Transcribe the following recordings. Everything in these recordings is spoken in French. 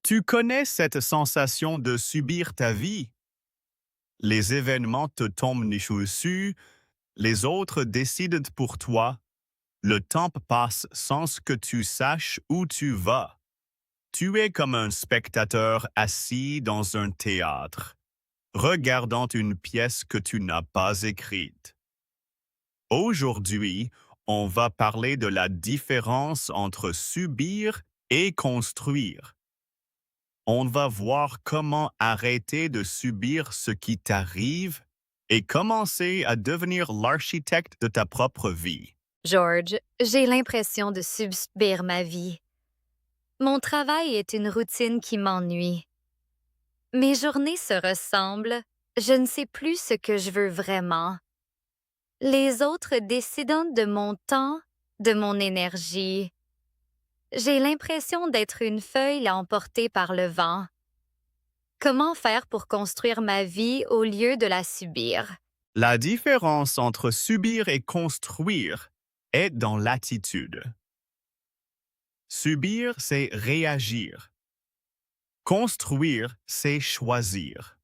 Tu connais cette sensation de subir ta vie? Les événements te tombent dessus, les autres décident pour toi, le temps passe sans que tu saches où tu vas. Tu es comme un spectateur assis dans un théâtre, regardant une pièce que tu n'as pas écrite. Aujourd'hui, on va parler de la différence entre subir et construire. On va voir comment arrêter de subir ce qui t'arrive et commencer à devenir l'architecte de ta propre vie. George, j'ai l'impression de subir ma vie. Mon travail est une routine qui m'ennuie. Mes journées se ressemblent, je ne sais plus ce que je veux vraiment. Les autres décident de mon temps, de mon énergie. J'ai l'impression d'être une feuille emportée par le vent. Comment faire pour construire ma vie au lieu de la subir? La différence entre subir et construire est dans l'attitude. Subir, c'est réagir. Construire, c'est choisir.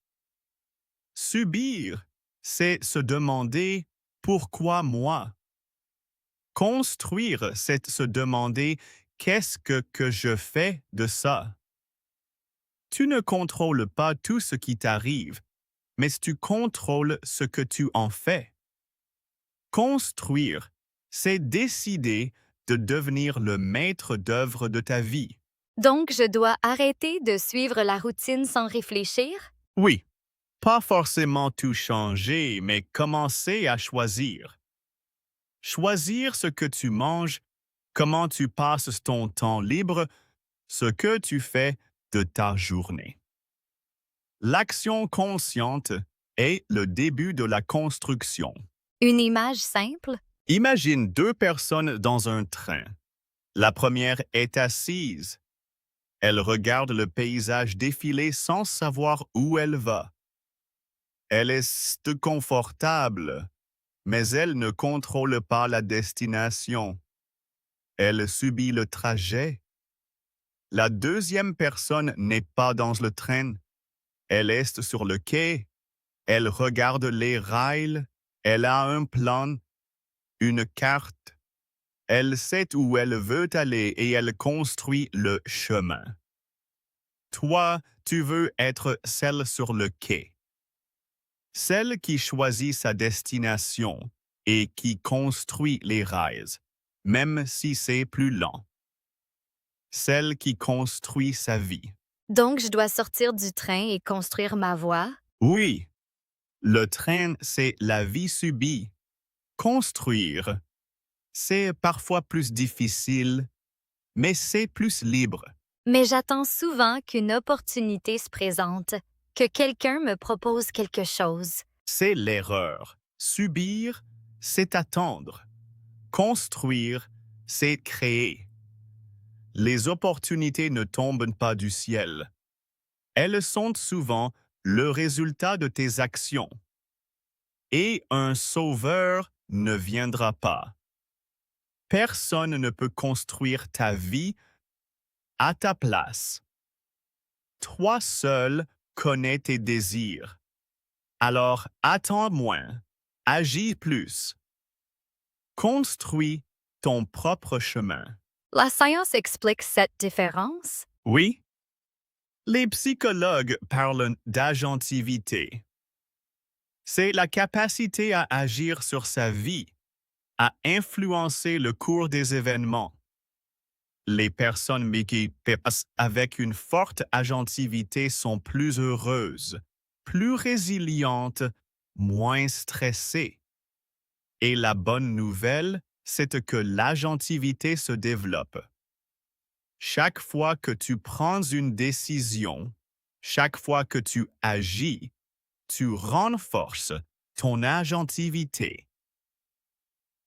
Subir, c'est se demander pourquoi moi. Construire, c'est se demander qu'est-ce que je fais de ça. Tu ne contrôles pas tout ce qui t'arrive, mais tu contrôles ce que tu en fais. Construire, c'est décider de devenir le maître d'œuvre de ta vie. Donc, je dois arrêter de suivre la routine sans réfléchir? Oui, pas forcément tout changer, mais commencer à choisir. Choisir ce que tu manges, comment tu passes ton temps libre, ce que tu fais de ta journée. L'action consciente est le début de la construction. Une image simple? Imagine deux personnes dans un train. La première est assise. Elle regarde le paysage défiler sans savoir où elle va. Elle est confortable, mais elle ne contrôle pas la destination. Elle subit le trajet. La deuxième personne n'est pas dans le train. Elle est sur le quai. Elle regarde les rails. Elle a un plan, une carte. Elle sait où elle veut aller et elle construit le chemin. Toi, tu veux être celle sur le quai. Celle qui choisit sa destination et qui construit les rails, même si c'est plus lent. Celle qui construit sa vie. Donc, je dois sortir du train et construire ma voie? Oui, le train, c'est la vie subie. Construire, c'est parfois plus difficile, mais c'est plus libre. Mais j'attends souvent qu'une opportunité se présente, que quelqu'un me propose quelque chose. C'est l'erreur. Subir, c'est attendre. Construire, c'est créer. Les opportunités ne tombent pas du ciel. Elles sont souvent le résultat de tes actions. Et un sauveur ne viendra pas. Personne ne peut construire ta vie à ta place. Toi seul connais tes désirs. Alors attends moins, agis plus. Construis ton propre chemin. La science explique cette différence? Oui, les psychologues parlent d'agentivité. C'est la capacité à agir sur sa vie, à influencer le cours des événements. Les personnes qui passent avec une forte agentivité sont plus heureuses, plus résilientes, moins stressées. Et la bonne nouvelle, c'est que l'agentivité se développe. Chaque fois que tu prends une décision, chaque fois que tu agis, tu renforces ton agentivité.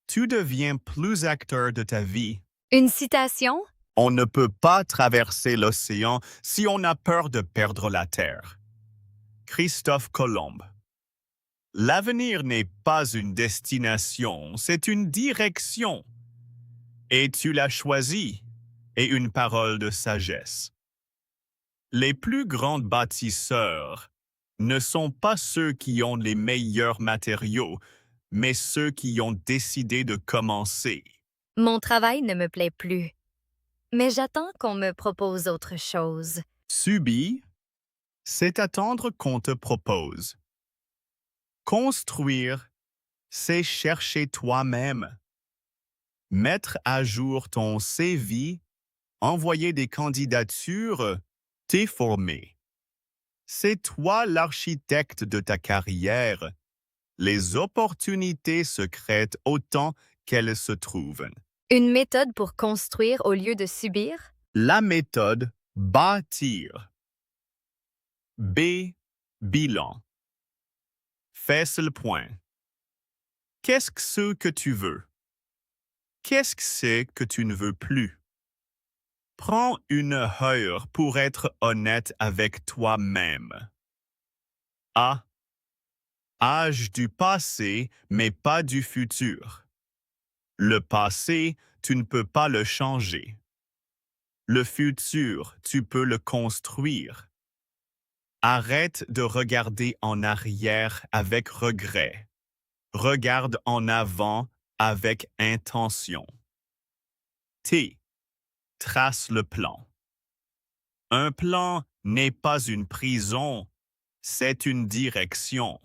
Tu deviens plus acteur de ta vie. Une citation? On ne peut pas traverser l'océan si on a peur de perdre la Terre. Christophe Colomb. L'avenir n'est pas une destination, c'est une direction. Et tu l'as choisi, et une parole de sagesse. Les plus grands bâtisseurs ne sont pas ceux qui ont les meilleurs matériaux, mais ceux qui ont décidé de commencer. Mon travail ne me plaît plus, mais j'attends qu'on me propose autre chose. Subir, c'est attendre qu'on te propose. Construire, c'est chercher toi-même. Mettre à jour ton CV, envoyer des candidatures, t'es formé. C'est toi l'architecte de ta carrière. Les opportunités se créent autant qu'elles se trouvent. Une méthode pour construire au lieu de subir? La méthode bâtir. B. Bilan. Fais le point. Qu'est-ce que ce que tu veux? Qu'est-ce que c'est que tu ne veux plus? Prends une heure pour être honnête avec toi-même. A. Âge du passé, mais pas du futur. Le passé, tu ne peux pas le changer. Le futur, tu peux le construire. Arrête de regarder en arrière avec regret. Regarde en avant avec intention. T. Trace le plan. Un plan n'est pas une prison, c'est une direction.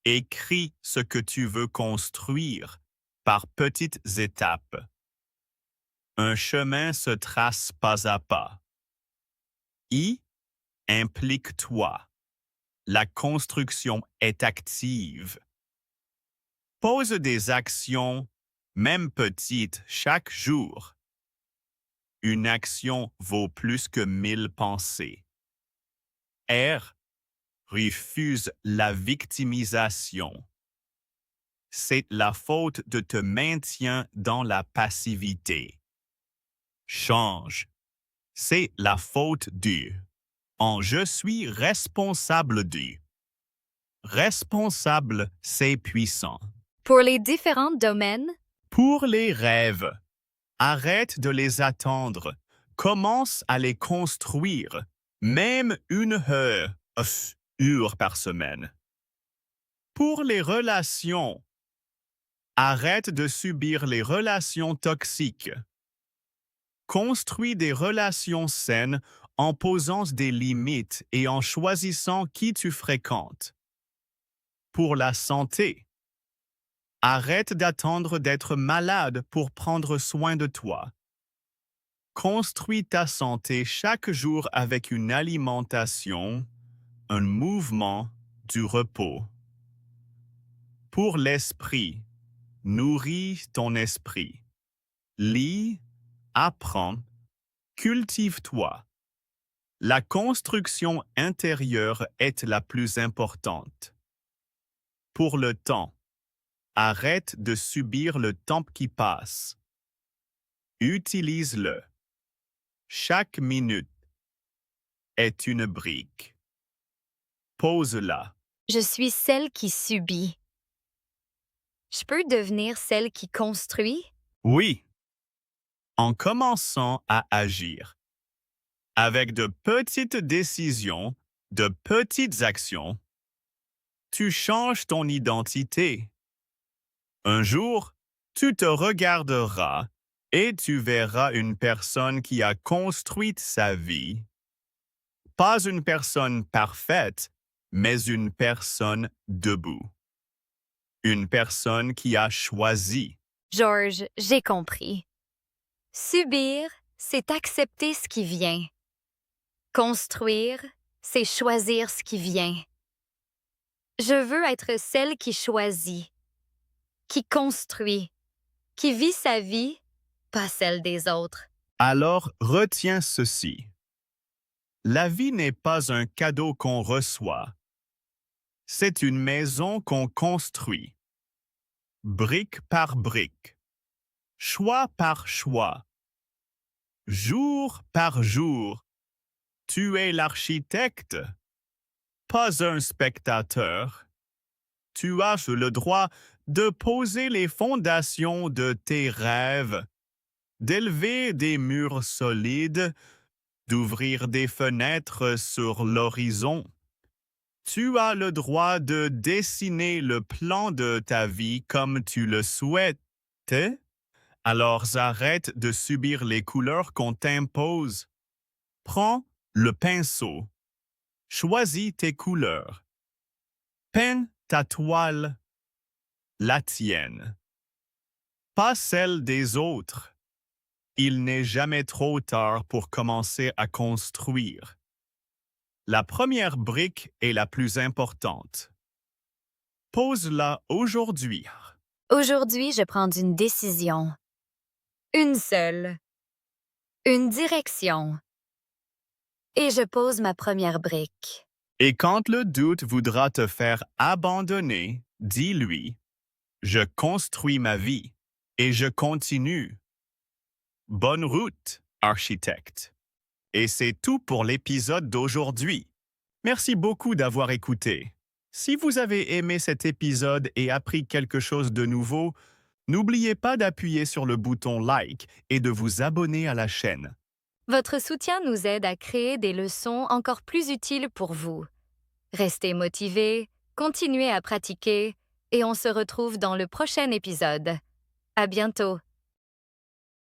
Écris ce que tu veux construire par petites étapes. Un chemin se trace pas à pas. I. Implique-toi. La construction est active. Pose des actions, même petites, chaque jour. Une action vaut plus que 1000 pensées. R. Refuse la victimisation. C'est la faute de te maintien dans la passivité. Change. C'est la faute du. En je suis responsable du. Responsable, c'est puissant. Pour les différents domaines? Pour les rêves, arrête de les attendre. Commence à les construire, même une heure par semaine. Pour les relations, arrête de subir les relations toxiques. Construis des relations saines en posant des limites et en choisissant qui tu fréquentes. Pour la santé, arrête d'attendre d'être malade pour prendre soin de toi. Construis ta santé chaque jour avec une alimentation, un mouvement, du repos. Pour l'esprit, nourris ton esprit. Lis, apprends, cultive-toi. La construction intérieure est la plus importante. Pour le temps, arrête de subir le temps qui passe. Utilise-le. Chaque minute est une brique. Pose-la. Je suis celle qui subit. Je peux devenir celle qui construit? Oui, en commençant à agir. Avec de petites décisions, de petites actions, tu changes ton identité. Un jour, tu te regarderas et tu verras une personne qui a construit sa vie. Pas une personne parfaite, mais une personne debout. Une personne qui a choisi. George, j'ai compris. Subir, c'est accepter ce qui vient. Construire, c'est choisir ce qui vient. Je veux être celle qui choisit, qui construit, qui vit sa vie, pas celle des autres. Alors retiens ceci. La vie n'est pas un cadeau qu'on reçoit. C'est une maison qu'on construit. Brique par brique. Choix par choix. Jour par jour. Tu es l'architecte, pas un spectateur. Tu as le droit de poser les fondations de tes rêves, d'élever des murs solides, d'ouvrir des fenêtres sur l'horizon. Tu as le droit de dessiner le plan de ta vie comme tu le souhaites. Alors arrête de subir les couleurs qu'on t'impose. Prends le pinceau. Choisis tes couleurs. Peins ta toile, la tienne, pas celle des autres. Il n'est jamais trop tard pour commencer à construire. La première brique est la plus importante. Pose-la aujourd'hui. Aujourd'hui, je prends une décision. Une seule. Une direction. Et je pose ma première brique. Et quand le doute voudra te faire abandonner, dis-lui, je construis ma vie et je continue. Bonne route, architecte. Et c'est tout pour l'épisode d'aujourd'hui. Merci beaucoup d'avoir écouté. Si vous avez aimé cet épisode et appris quelque chose de nouveau, n'oubliez pas d'appuyer sur le bouton like et de vous abonner à la chaîne. Votre soutien nous aide à créer des leçons encore plus utiles pour vous. Restez motivés, continuez à pratiquer et on se retrouve dans le prochain épisode. À bientôt!